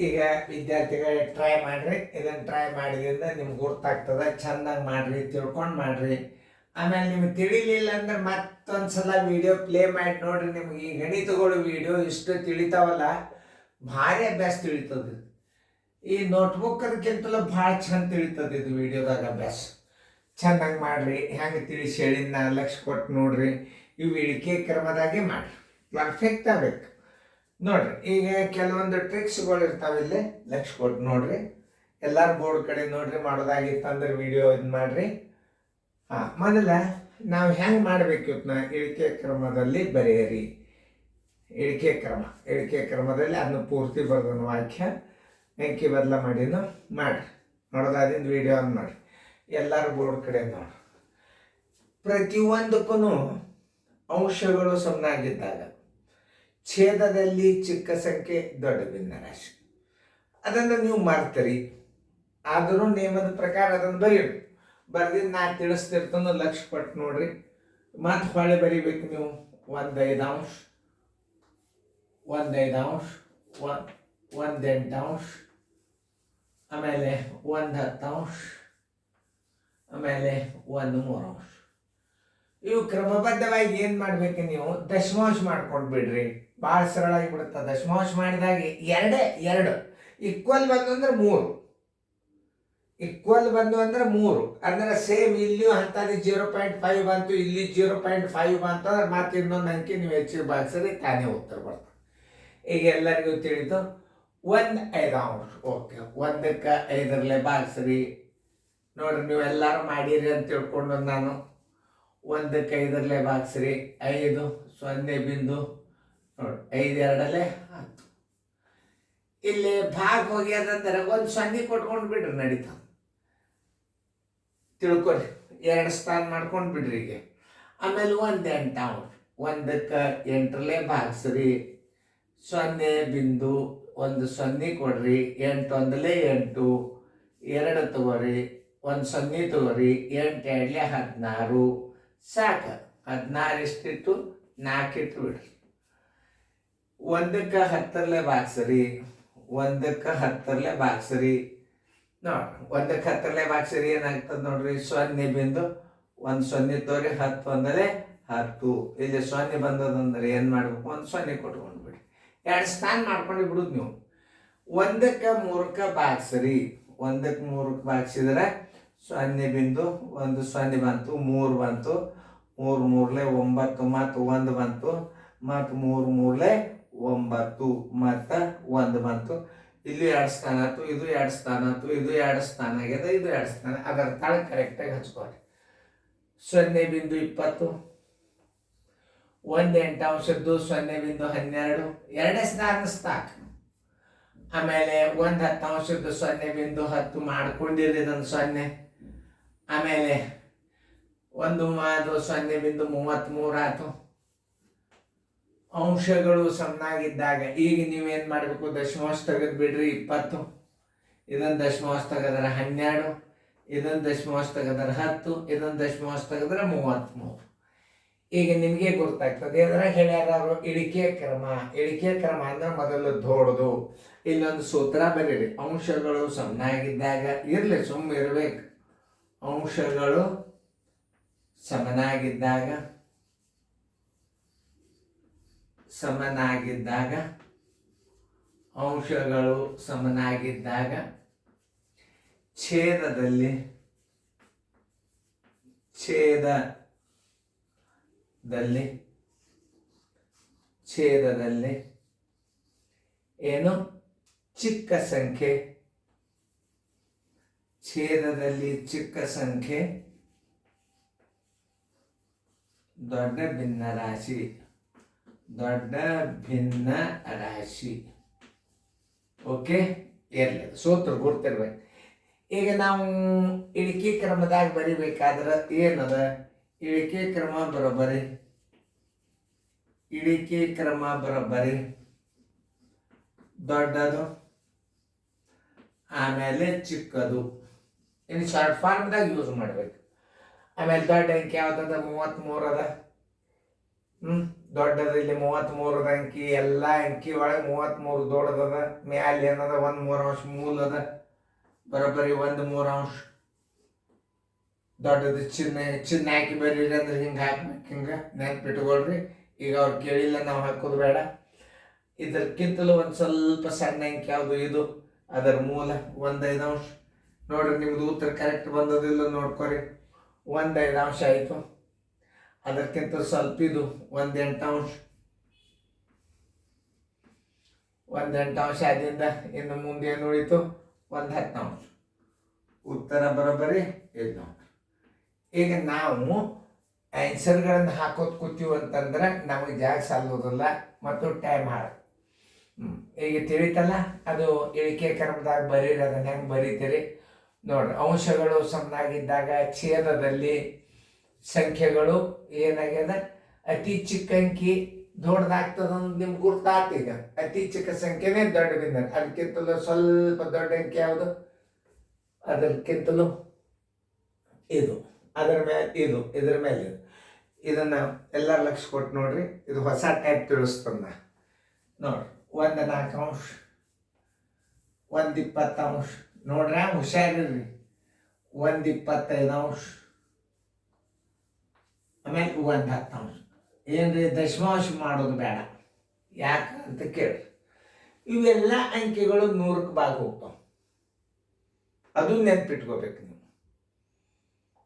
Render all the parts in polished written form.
ಈಗ ವಿದ್ಯಾರ್ಥಿಗಳು ಟ್ರೈ ಮಾಡಿರಿ. ಇದನ್ನು ಟ್ರೈ ಮಾಡಿದ್ರಿಂದ ನಿಮ್ಗೆ ಗೊತ್ತಾಗ್ತದೆ. ಚೆಂದಾಗಿ ಮಾಡಿರಿ, ತಿಳ್ಕೊಂಡು ಮಾಡಿರಿ. ಆಮೇಲೆ ನಿಮ್ಗೆ ತಿಳಿಲಿಲ್ಲ ಅಂದ್ರೆ ಮತ್ತೊಂದು ಸಲ ವಿಡಿಯೋ ಪ್ಲೇ ಮಾಡಿ ನೋಡ್ರಿ. ನಿಮ್ಗೆ ಈ ಗಣಿತಗಳು ವಿಡಿಯೋ ಇಷ್ಟು ತಿಳಿತಾವಲ್ಲ, ಭಾರಿ ಅಭ್ಯಾಸ ತಿಳಿತದೆ. ಈ ನೋಟ್ಬುಕ್ ಅದಕ್ಕಿಂತಲೂ ಭಾಳ ಚಂದ ತಿಳಿತದೆ ಇದು ವಿಡಿಯೋದಾಗ ಅಭ್ಯಾಸ. ಚೆನ್ನಾಗಿ ಮಾಡಿರಿ. ಹೆಂಗೆ ತಿಳಿಸಿ ಹೇಳಿದ 4 ಲಕ್ಷ ಕೊಟ್ಟು ನೋಡ್ರಿ. ಇವು ಇಳಿಕೆ ಕ್ರಮದಾಗೆ ಮಾಡಿರಿ, ಪರ್ಫೆಕ್ಟ್ ಆಗಬೇಕು ನೋಡ್ರಿ. ಈಗ ಕೆಲವೊಂದು ಟ್ರಿಕ್ಸ್ಗಳು ಇರ್ತಾವೆ, ಇಲ್ಲಿ ಲಕ್ಷ ಕೊಟ್ಟು ನೋಡ್ರಿ. ಎಲ್ಲರೂ ಬೋರ್ಡ್ ಕಡೆ ನೋಡ್ರಿ. ಮಾಡೋದಾಗಿತ್ತಂದ್ರೆ ವಿಡಿಯೋ ಇದು ಮಾಡಿರಿ. ಮೊದಲ ನಾವು ಹೆಂಗೆ ಮಾಡಬೇಕು ಇದನ್ನ ಇಳಿಕೆ ಕ್ರಮದಲ್ಲಿ ಬರೆಯಿರಿ. ಇಳಿಕೆ ಕ್ರಮದಲ್ಲಿ ಅದನ್ನು ಪೂರ್ತಿ ಬರ್ದನು ವಾಕ್ಯ ಅಂಕಿ ಬದಲ ಮಾಡಿನೂ ಮಾಡಿರಿ. ನೋಡೋದಾದಿಂದ ವಿಡಿಯೋ ಆನ್ ಮಾಡಿರಿ. ಎಲ್ಲರೂ ಬೋರ್ಡ್ ಕಡೆ ನೋಡ್ರಿ. ಪ್ರತಿಯೊಂದಕ್ಕೂ ಅಂಶಗಳು ಸಮನಾಗಿದ್ದಾಗ ಛೇದದಲ್ಲಿ ಚಿಕ್ಕ ಸಂಖ್ಯೆ ದೊಡ್ಡ ಭಿನ್ನರಾಶಿ, ಅದನ್ನು ನೀವು ಮಾಡ್ತೀರಿ. ಆದರೂ ನಿಯಮದ ಪ್ರಕಾರ ಅದನ್ನು ಬರೀರಿ. ಬರ್ದಿದ್ದು ನಾ ತಿಳಿಸ್ತಿರ್ತಾನು ಲಕ್ಷ ಪಟ್ಟು ನೋಡ್ರಿ. ಮತ್ತು ಹೊಳೆ ಬರಿಬೇಕು ನೀವು. 1 5 1 5 1 8 ಆಮೇಲೆ 1 10 ಆಮೇಲೆ 1 3. ಇವು ಕ್ರಮಬದ್ಧವಾಗಿ ಏನು ಮಾಡ್ಬೇಕು, ನೀವು ದಶಮಾಂಶ ಮಾಡ್ಕೊಂಡು ಬಿಡ್ರಿ. ಭಾಳ ಸರಳ ಆಗಿಬಿಡುತ್ತೆ. ದಶಮಾಂಶ ಮಾಡಿದಾಗ 2 ಈಕ್ವಲ್ ಬಂದು ಅಂದ್ರೆ 3, ಈಕ್ವಲ್ ಬಂದು ಅಂದ್ರೆ 3 ಅಂದ್ರೆ ಸೇಮ್. ಇಲ್ಲಿಯೂ ಅಂಥದ್ದು 0.5 ಬಂತು, ಇಲ್ಲಿ 0.5 ಬಂತು ಅಂದ್ರೆ ಮತ್ತೆ ಇನ್ನೊಂದು ಅಂಕಿ ನೀವು ಹೆಚ್ಚಿಗೆ ಭಾಗಿಸಿದ್ರೆ ತಾನೇ ಉತ್ತರ ಬರ್ತದೆ. ಈಗ ಎಲ್ಲರಿಗೂ ತಿಳಿದು 1 5 ಓಕೆ. 1ಕ್ಕೆ 5 ಭಾಗಿಸ್ರಿ. ನೋಡ್ರಿ, ನೀವು ಎಲ್ಲರೂ ಮಾಡಿರಿ ಅಂತ ತಿಳ್ಕೊಂಡು ನಾನು 1ಕ್ಕೆ 5 ಭಾಗಿಸ್ರಿ. 5 0 ಬಿಂದು ನೋಡಿ. 5 2 10. ಇಲ್ಲಿ ಭಾಗ ಹೋಗ್ಯದಂದ್ರೆ 1 0 ಕೊಟ್ಕೊಂಡು ಬಿಡ್ರಿ, ನಡೀತಾವ. ತಿಳ್ಕೊರಿ, 2 ಸ್ಥಾನ ಮಾಡ್ಕೊಂಡು ಬಿಡ್ರಿ. ಈಗ ಆಮೇಲೆ 1 8 1ಕ್ಕೆ 8 ಭಾಗಿಸ್ರಿ. 0 ಬಿಂದು 1 0 ಕೊಡ್ರಿ. 8 1 8, 2 ತಗೋರಿ. 1 0 ತಗೋರಿ. 8 2 16 ಸಾಕು. 16 ಇಷ್ಟಿಟ್ಟು 4 ಇಟ್ಟು ಬಿಡ್ರಿ. 1ಕ್ಕೆ 10 ಭಾಗಿಸ್ರಿ. 1ಕ್ಕೆ 10 ಭಾಗಿಸ್ರಿ. ನೋಡ್ರಿ, 1ಕ್ಕೆ 10 ಭಾಗಿಸ್ರಿ ಏನಾಗ್ತದೆ ನೋಡ್ರಿ. 0 ಬಿಂದು 1 0 ತೋರಿ. 10 1 10. ಇಲ್ಲಿ 0 ಬಂದದಂದ್ರೆ ಏನು ಮಾಡ್ಬೇಕು, 1 0 ಕೊಟ್ಕೊಂಡು ಬಿಡಿ. 2 ಸ್ಥಾನ ಮಾಡ್ಕೊಂಡು ಬಿಡುದು ನೀವು. 1ಕ್ಕೆ 3 ಭಾಗಿಸ್ರಿ. 1ಕ್ಕೆ 3 ಭಾಗಿಸಿದ್ರೆ 0 ಬಿಂದು 1 0 ಬಂತು, 3 ಬಂತು. 3 3 9 ಮತ್ತು 1 ಬಂತು. ಮತ್ತು 3 3 9 ಮತ್ತು 1 ಬಂತು. ಇಲ್ಲಿ 2 ಸ್ಥಾನ ಆಯ್ತು, ಇದು 2 ಸ್ಥಾನ ಆಯ್ತು, ಇದು 2 ಸ್ಥಾನ ಆಗ್ಯದ, ಇದು 2 ಸ್ಥಾನ. ಅದರ ತಾಳೆ ಕರೆಕ್ಟಾಗಿ ಹಚ್ಕೊಳ್ಳಿ. 0 ಬಿಂದು 20, 1 8 0 ಬಿಂದು 12, 2 ಸ್ಥಾನ ಸಾಕು. ಆಮೇಲೆ 1 10 0 ಬಿಂದು 10 ಮಾಡ್ಕೊಂಡಿರಿ ಇದನ್ನು 0. ಆಮೇಲೆ 1 0 ಬಿಂದು 33 ಆಯ್ತು. ಅಂಶಗಳು ಸಮನಾಗಿದ್ದಾಗ ಈಗ ನೀವೇನು ಮಾಡಬೇಕು, ದಶಮಾಂಶ ತೆಗೆದು ಬಿಡ್ರಿ. 20, ಇದನ್ನು ದಶಮಾಂಶ ತೆಗೆದ್ರೆ 12, ಇದನ್ನು ದಶಮಾಂಶ ತೆಗೆದ್ರೆ 10, ಇದನ್ನು ದಶಮಾಂಶ ತೆಗೆದ್ರೆ 33. ಈಗ ನಿಮಗೆ ಗೊತ್ತಾಗ್ತದೆ. ಎದ್ರಾಗ ಹೇಳ್ಯಾರು ಇಳಿಕೆ ಕ್ರಮ ಅಂದ್ರೆ ಮೊದಲು ದೊಡ್ಡದು. ಇಲ್ಲೊಂದು ಸೂತ್ರ ಬರೀರಿ. ಅಂಶಗಳು ಸಮನಾಗಿದ್ದಾಗ ಇರಲಿ, ಸುಮ್ಮನೆ ಇರಬೇಕು. ಅಂಶಗಳು ಸಮನಾಗಿದ್ದಾಗ ಅಂಶಗಳು ಸಮನಾಗಿದ್ದಾಗ ಛೇದದಲ್ಲಿ ಏನು ಚಿಕ್ಕ ಸಂಖ್ಯೆ, ಛೇದದಲ್ಲಿ ಚಿಕ್ಕ ಸಂಖ್ಯೆ ದೊಡ್ಡ ಭಿನ್ನ ರಾಶಿ. ಓಕೆ, ಇರಲಿ, ಸೂತ್ರ ಗುರ್ತಿರ್ಬೇಕು. ಈಗ ನಾವು ಇಳಿಕೆ ಕ್ರಮದಾಗ ಬರಿಬೇಕಾದ್ರೆ ಏನದ, ಇಳಿಕೆ ಕ್ರಮ ಬರೋಬ್ಬರಿ ದೊಡ್ಡದು, ಆಮೇಲೆ ಚಿಕ್ಕದು. ಇನ್ನು ಶಾರ್ಟ್ ಫಾರ್ಮ್ದಾಗ ಯೂಸ್ ಮಾಡ್ಬೇಕು. ಆಮೇಲೆ ದೊಡ್ಡ ಅಂಕಿ ಯಾವ್ದದ, 33 ಅದ. ದೊಡ್ಡದ ಇಲ್ಲಿ 33 ಅಂಕಿ ಎಲ್ಲ ಅಂಕಿ ಒಳಗೆ 33 ದೊಡ್ಡದದ. ಮ್ಯಾಲೆ ಏನದ 1 3 ಅಂಶ ಮೂಲ ಅದ, ಬರೋಬ್ಬರಿ 1 3 ಅಂಶ ದೊಡ್ಡದು. ಚಿನ್ನ ಹಾಕಿ ಬರೀರಿ ಅಂದ್ರೆ ಹಿಂಗೆ ಹಾಕ್ಬೇಕು, ಹಿಂಗೆ ನೆನ್ಪಿಟ್ಕೊಳ್ರಿ. ಈಗ ಅವ್ರು ಕೇಳಿಲ್ಲ, ನಾವು ಹಾಕೋದು ಬೇಡ. ಇದಕ್ಕಿಂತಲೂ ಒಂದು ಸ್ವಲ್ಪ ಸಣ್ಣ ಅಂಕಿ ಯಾವುದು ಇದು, ಅದರ ಮೂಲ 1 5 ಅಂಶ. ನೋಡ್ರಿ ನಿಮ್ದು ಉತ್ತರ ಕರೆಕ್ಟ್ ಬಂದದಿಲ್ಲ ನೋಡ್ಕೊರಿ. 1 5 ಅಂಶ ಆಯಿತು. ಅದಕ್ಕಿಂತ ಸ್ವಲ್ಪ ಇದು 1 8 ಅಂಶ. 1 8 ಅಂಶ ಆದ್ರಿಂದ ಇನ್ನು ಮುಂದೆ ಏನು ಉಳಿತು, 1 10 ಅಂಶ. ಉತ್ತರ ಬರೋಬ್ಬರಿ ಇದು. ಈಗ ನಾವು ಆನ್ಸರ್ಗಳನ್ನು ಹಾಕೋದು ಕೂತೀವಿ ಅಂತಂದ್ರೆ ನಮಗೆ ಜಾಗ ಸಾಲೋದಿಲ್ಲ ಮತ್ತು ಟೈಮ್ ಹಾಳು. ಈಗ ತಿಳಿತಲ್ಲ, ಅದು ಇಳಿಕೆ ಕ್ರಮದಾಗ ಬರೀರಿ. ಅದನ್ನ ಹೆಂಗೆ ಬರೀತೀರಿ ನೋಡ್ರಿ. ಅಂಶಗಳು ಸಣ್ಣಾಗಿದ್ದಾಗ ಛೇದದಲ್ಲಿ ಸಂಖ್ಯೆಗಳು ಏನಾಗ್ಯದ, ಅತಿ ಚಿಕ್ಕ ಅಂಕಿ ದೊಡ್ಡದಾಗ್ತದ ನಿಮ್ಗೆ ಗುರ್ತಾಗ್ತ. ಈಗ ಅತಿ ಚಿಕ್ಕ ಸಂಖ್ಯೆನೇ ದೊಡ್ಡದಿಂದ, ಅದಕ್ಕಿಂತಲೂ ಸ್ವಲ್ಪ ದೊಡ್ಡ ಅಂಕಿ ಯಾವುದು, ಅದಕ್ಕಿಂತಲೂ ಇದು, ಅದರ ಮೇಲೆ ಇದು, ಇದರ ಮೇಲೆ ಇದು. ಇದನ್ನು ಎಲ್ಲರೂ ಲಕ್ಷ ಕೊಟ್ಟು ನೋಡ್ರಿ. ಇದು ಹೊಸ ಟೈಪ್ ತಿಳಿಸ್ತದ ನೋಡ್ರಿ. 1 4 ಅಂಶ, 1 20 ಅಂಶ. ನೋಡ್ರಿ ಹುಷಾರಿರ್ರಿ. 1 25 ಅಂಶ, ಆಮೇಲೆ 1 10 ಅಂಶ. ಏನ್ರಿ ದಶಮಾಂಶ ಮಾಡೋದು ಬೇಡ. ಯಾಕೆ ಅಂತ ಕೇಳ್ರಿ. ಇವೆಲ್ಲ ಅಂಕಿಗಳು 100ಕ್ಕೆ ಭಾಗ ಹೋಗ್ತಾವ, ಅದು ನೆನ್ಪಿಟ್ಕೋಬೇಕು ನೀವು.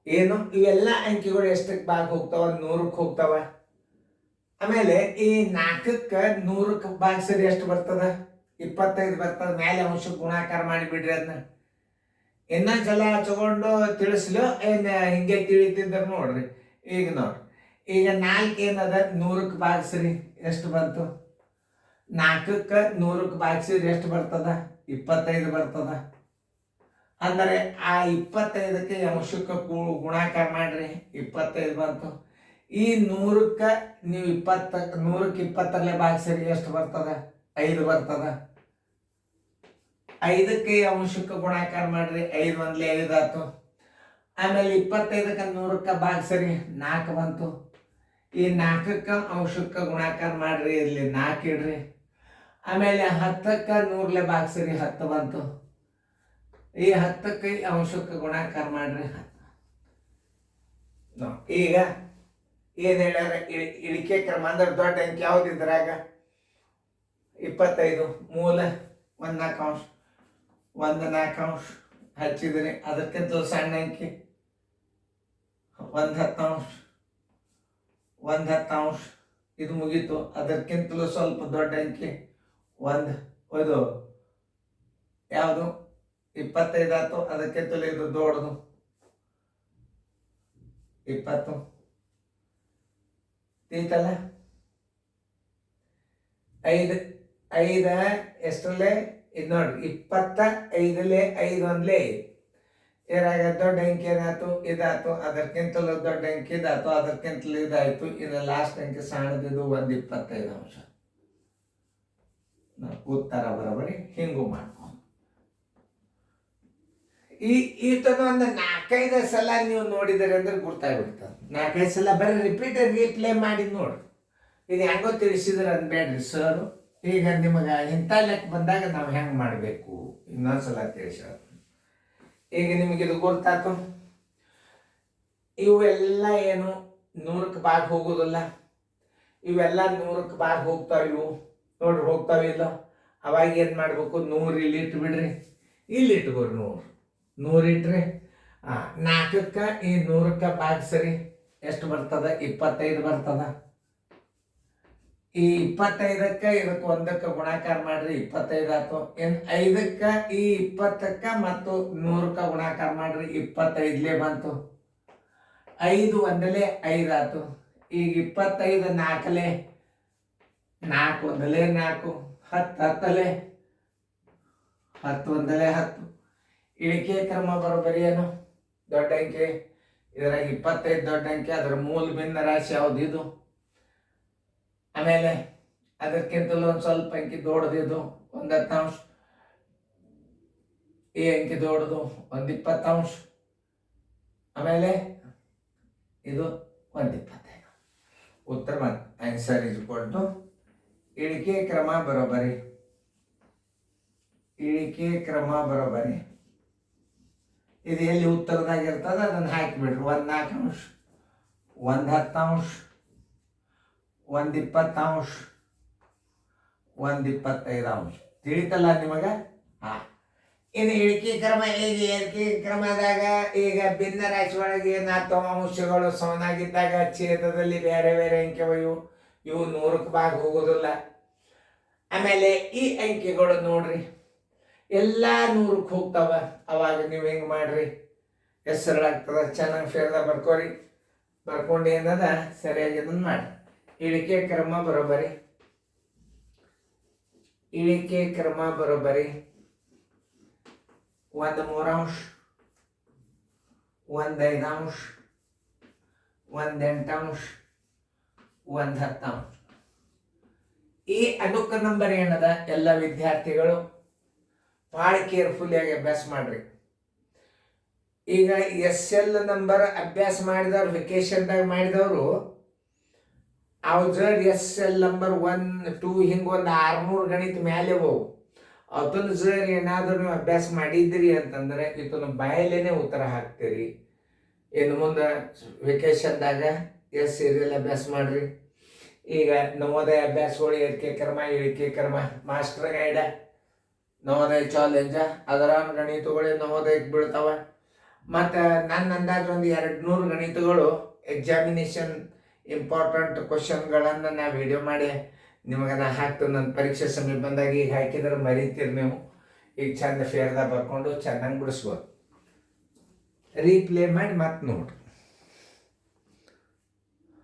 ಏನು ಇವೆಲ್ಲ ಅಂಕಿಗಳು ಎಷ್ಟಕ್ಕೆ ಭಾಗ ಹೋಗ್ತಾವ, 100ಕ್ಕೆ ಹೋಗ್ತಾವ. ಆಮೇಲೆ ಈ 4ಕ್ಕೆ 100ಕ್ಕೆ ಭಾಗಿಸಿದ್ರೆ ಎಷ್ಟು ಬರ್ತದ, 25 ಬರ್ತದ. ಮೇಲೆ ಅಂಶಕ್ಕೆ ಗುಣಾಕಾರ ಮಾಡಿಬಿಡ್ರಿ. ಅದನ್ನ ಇನ್ನೊಂದ್ಸಲ ಹಚ್ಕೊಂಡು ತಿಳಿಸ್ಲು ಏನು ಹಿಂಗೆ ತಿಳಿತಿದ್ದರು ನೋಡ್ರಿ. ಈಗ ನೋಡ್ರಿ, ಈಗ 4 ಏನದ 100ಕ್ಕೆ ಭಾಗಿಸ್ರಿ, ಎಷ್ಟು ಬಂತು. 4ಕ್ಕೆ 100ಕ್ಕೆ ಭಾಗಿಸಿದ್ರೆ ಎಷ್ಟು ಬರ್ತದ, 25 ಬರ್ತದ. ಅಂದರೆ ಆ 25ಕ್ಕೆ ಅಂಶಕ್ಕೆ ಗುಣಾಕಾರ ಮಾಡ್ರಿ, 25 ಬಂತು. ಈ 100ಕ್ಕೆ ನೀವು 100ಕ್ಕೆ 20ರಲ್ಲೇ ಭಾಗಿಸಿರಿ, ಎಷ್ಟು ಬರ್ತದ, 5 ಬರ್ತದ. 5ಕ್ಕೆ ಅಂಶಕ್ಕೆ ಗುಣಾಕಾರ ಮಾಡ್ರಿ, 5 1 5 ಆಯ್ತು. ಆಮೇಲೆ 25ಕ್ಕೆ 100ಕ್ಕೆ ಭಾಗಿಸಿರಿ, 4 ಬಂತು. ಈ 4ಕ್ಕೆ ಅಂಶಕ್ಕೆ ಗುಣಾಕಾರ ಮಾಡ್ರಿ, ಇಲ್ಲಿ 4 ಇಡ್ರಿ. ಆಮೇಲೆ 10ಕ್ಕೆ 100ರಲ್ಲೇ ಭಾಗಿಸಿರಿ, 10 ಬಂತು. ಈ 10ಕ್ಕೆ ಅಂಶಕ್ಕೆ ಗುಣಾಕಾರ ಮಾಡ್ರಿ, 10. ಈಗ ಏನು ಹೇಳ್ಯಾರ, ಇಳಿಕೆ ಕ್ರಮ ಅಂದ್ರೆ ದೊಡ್ಡ ಅಂಕಿ ಯಾವ್ದು ಇದ್ರಾಗ, 25 ಮೂಲ 1 4 ಅಂಶ. 1 4 ಅಂಶ ಹಚ್ಚಿದ್ರಿ. ಅದಕ್ಕಿಂತ ಸಣ್ಣ ಅಂಕಿ 1 10 ಅಂಶ, 1 10 ಅಂಶ. ಇದು ಮುಗೀತು. ಅದಕ್ಕಿಂತಲೂ ಸ್ವಲ್ಪ ದೊಡ್ಡ ಅಂಕಿ 1 ಇದು ಯಾವುದು, 25 ಆಯ್ತು. ಅದಕ್ಕಿಂತಲೂ ಇದು ದೊಡ್ಡದು 20. ತಿಳಿತಲ್ಲ. 5 ಎಷ್ಟರಲ್ಲೇ ಇದು ನೋಡ್ರಿ, 25ಲ್ಲೇ 5 1 ಇದ್ರಾಗ ದೊಡ್ಡ ಅಂಕಿ ಏನಾಯ್ತು, ಇದಾಯ್ತು. ಅದಕ್ಕಿಂತಲೂ ದೊಡ್ಡ ಅಂಕಿ ಇದಾಯ್ತು, ಅದಕ್ಕಿಂತಲೂ ಇದಾಯ್ತು. ಇನ್ನು ಲಾಸ್ಟ್ ಅಂಕಿ ಸಣ್ಣದಿದು 1 25 ಅಂಶ. ಉತ್ತರ ಬರೋಬರಿ ಹಿಂಗೂ ಮಾಡ್ಕೊಂಡು ಈ ಥರ ಒಂದು 4-5 ಸಲ ನೀವು ನೋಡಿದರೆ ಅಂದ್ರೆ ಗೊತ್ತಾಗ್ಬಿಡ್ತದೆ. 4-5 ಸಲ ಬರೀ ರೀಪ್ಲೇ ಮಾಡಿ ನೋಡ್ರಿ. ಇದು ಹೆಂಗೋ ತಿಳಿಸಿದ್ರೆ ಅನ್ಬೇಡ್ರಿ ಸರ್. ಈಗ ನಿಮಗೆ ಇಂಥ ಲೆಕ್ಕ ಬಂದಾಗ ನಾವು ಹೆಂಗೆ ಮಾಡಬೇಕು ಇನ್ನೊಂದ್ಸಲ ತಿಳಿಸ. ಈಗ ನಿಮಗೆ ಇದು ಗೊತ್ತಾಯ್ತು. ಇವೆಲ್ಲ ಏನು 100ಕ್ಕೆ ಭಾಗ ಹೋಗೋದಿಲ್ಲ. ಇವೆಲ್ಲ 100ಕ್ಕೆ ಭಾಗ ಹೋಗ್ತಾವೆ. ಇವು ನೋಡ್ರಿ ಹೋಗ್ತಾವಿಲ್ಲ. ಅವಾಗ ಏನು ಮಾಡಬೇಕು, 100 ಇಲ್ಲಿ ಇಟ್ಬಿಡ್ರಿ, ಇಲ್ಲಿ ಇಟ್ಕೋರಿ. 100 ಇಟ್ರಿ. 4ಕ್ಕೆ ಈ 100ಕ್ಕೆ ಭಾಗಿಸ್ರಿ, ಎಷ್ಟು ಬರ್ತದ, 25 ಬರ್ತದ. ಈ 25ಕ್ಕೆ ಇದಕ್ಕೆ 1ಕ್ಕೆ ಗುಣಾಕಾರ ಮಾಡ್ರಿ, 25 ಆಯ್ತು. ಇನ್ನು 5ಕ್ಕೆ ಈ 20ಕ್ಕೆ ಮತ್ತು 100ಕ್ಕೆ ಗುಣಾಕಾರ ಮಾಡ್ರಿ, 25ಲೇ ಬಂತು. 5 1 5 ಆಯ್ತು. ಈಗ 25 4ಲೇ 4 1 4, 10 10 1 10. ಇಳಿಕೆ ಕ್ರಮ ಬರೋಬರಿ ಏನು, ದೊಡ್ಡ ಅಂಕಿ. ಇದ್ರಾಗ 25 ದೊಡ್ಡ ಅಂಕಿ, ಅದರ ಮೂಲ ಭಿನ್ನ ರಾಶಿ ಯಾವುದು ಇದು. ಆಮೇಲೆ ಅದಕ್ಕಿಂತಲೂ ಒಂದು ಸ್ವಲ್ಪ ಅಂಕಿ ದೊಡ್ಡದಿದು 1 10 ಅಂಶ. ಈ ಅಂಕಿ ದೊಡ್ಡದು 1 20 ಅಂಶ. ಆಮೇಲೆ ಇದು 1 25. ಉತ್ತರ ಮತ್ತು ಆನ್ಸರ್ ಇಸ್ ಈಕ್ವಲ್ ಟು ಇಳಿಕೆ ಕ್ರಮ ಬರೋಬ್ಬರಿ. ಇಳಿಕೆ ಕ್ರಮ ಬರೋಬ್ಬರಿ. ಇದು ಎಲ್ಲಿ ಉತ್ತರದಾಗ ಇರ್ತದೆ ಅದನ್ನು ಹಾಕಿಬಿಡ್ರಿ. 1/4, 1/10, 1/20, 1/25. ತಿಳಿತಲ್ಲ ನಿಮಗೆ? ಹಾಂ. ಇನ್ನು ಇಳಿಕೆ ಕ್ರಮ ಹೇಗೆ? ಇಳಿಕೆ ಕ್ರಮದಾಗ ಈಗ ಭಿನ್ನ ರಾಶಿ ಒಳಗೆ ಏನಾಗ್ತವ? ಅಂಶಗಳು ಸಮನಾಗಿದ್ದಾಗ ಛೇದದಲ್ಲಿ ಬೇರೆ ಬೇರೆ ಅಂಕೆಗಳು ಇವು 100ಕ್ಕೆ ಭಾಗ ಹೋಗೋದಿಲ್ಲ. ಆಮೇಲೆ ಈ ಅಂಕೆಗಳು ನೋಡ್ರಿ ಎಲ್ಲ 100ಕ್ಕೆ ಹೋಗ್ತಾವ. ಅವಾಗ ನೀವು ಹೆಂಗೆ ಮಾಡ್ರಿ? ಹೆಸರಾಗ್ತದ. ಚೆನ್ನಾಗಿ ಫೇರ್ದ ಬರ್ಕೋರಿ. ಬರ್ಕೊಂಡು ಏನದ ಸರಿಯಾಗಿ ಅದನ್ನು ಮಾಡಿ. ಇಳಿಕೆ ಕ್ರಮ ಬರೋಬ್ಬರಿ. ಇಳಿಕೆ ಕ್ರಮ ಬರೋಬ್ಬರಿ. 1/3, 1/5, 1/8, 1/10. ಈ ಅಡುಕ ನಂಬರ್ ಏನದ? ಎಲ್ಲ ವಿದ್ಯಾರ್ಥಿಗಳು ಭಾಳ ಕೇರ್ಫುಲ್ ಆಗಿ ಅಭ್ಯಾಸ ಮಾಡ್ರಿ. ಈಗ SL ನಂಬರ್ ಅಭ್ಯಾಸ ಮಾಡಿದವ್ರು, ವೆಕೇಶನ್ದಾಗ ಮಾಡಿದವರು ಅವು ಜಡ್ SL ನಂಬರ್ 1, 2 ಹಿಂಗೆ ಒಂದು 600 ಗಣಿತ ಮೇಲೆ ಹೋಗು. ಅದನ್ನು ಜರ್ ಏನಾದರೂ ನೀವು ಅಭ್ಯಾಸ ಮಾಡಿದ್ದೀರಿ ಅಂತಂದರೆ ಇದನ್ನು ಬಾಯಲ್ಲೇನೆ ಉತ್ತರ ಹಾಕ್ತೀರಿ. ಇನ್ನು ಮುಂದೆ ವೆಕೇಶನ್ದಾಗ ಸೀರಿಯಲ್ ಅಭ್ಯಾಸ ಮಾಡ್ರಿ. ಈಗ ನವೋದಯ ಅಭ್ಯಾಸಗಳು ಏರಿಕೆ ಕ್ರಮ, ಇಳಿಕೆ ಕ್ರಮ, ಮಾಸ್ಟರ್ ಗೈಡ, ನವೋದಯ ಚಾಲೆಂಜ, ಅದರ ಗಣಿತಗಳೇ ನವೋದಯಕ್ಕೆ ಬೀಳ್ತಾವ. ಮತ್ತು ನನ್ನ ಅಂದಾಜು ಒಂದು 200 ಗಣಿತಗಳು ಎಕ್ಸಾಮಿನೇಷನ್ ಇಂಪಾರ್ಟೆಂಟ್ ಕ್ವಶನ್ಗಳನ್ನು ನಾ ವಿಡಿಯೋ ಮಾಡಿ ನಿಮಗೆ ನಾ ಹಾಕ್ತೀನಿ. ನನ್ನ ಪರೀಕ್ಷೆ ಸಮಯ ಬಂದಾಗ ಈಗ ಹಾಕಿದ್ರೆ ಮರಿತೀರಿ ನೀವು. ಈಗ ಚಂದ ಫೇರ್ದಾಗ ಬರ್ಕೊಂಡು ಚೆನ್ನಾಗಿ ಬಿಡಿಸ್ಬೋದು. ರೀಪ್ಲೇ ಮಾಡಿ ಮತ್ತೆ ನೋಡ್ರಿ.